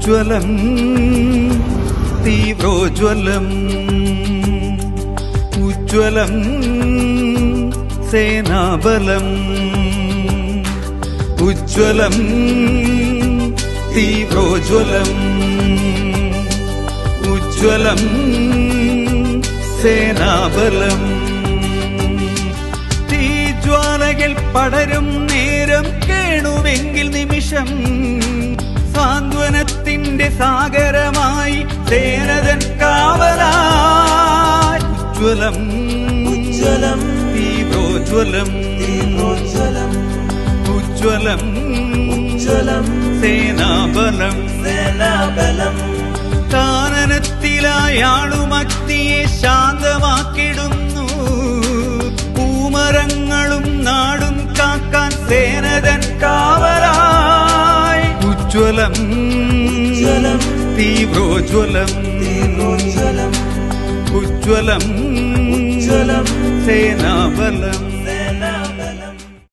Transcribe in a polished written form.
ഉജ്ജ്വലം തീവ്രോജ്വലം ഉജ്ജ്വലം സേനാബലം ഉജ്ജ്വലം തീവ്രോജ്വലം ഉജ്ജ്വലം സേനാബലം തീജ്വാലകൾ പടരും നേരം കേണുവെങ്കിൽ നിമിഷം സാന്ത്വനത്തിന്റെ സാഗരമായി സേനതൻ കാവലായി ഉജ്ജ്വലം ഉജ്ജ്വലം തീവ്രോജ്വലം തീവ്രോജ്വലം ഉജ്ജ്വലം ഉജ്ജ്വലം സേനാബലം സേനാബലം കാനനത്തിലായാളുമഗ്നിയെ ശാന്തമാക്കിടുന്നു പൂമരങ്ങളും നാടും കാക്കാൻ സേനതൻ കാവലായി ഉജ്ജ്വലം ഉജ്ജ്വലം തീവ്രോജ്വലം തീവ്രോജ്വലം ഉജ്ജ്വലം ഉജ്ജ്വലം സേനാബലം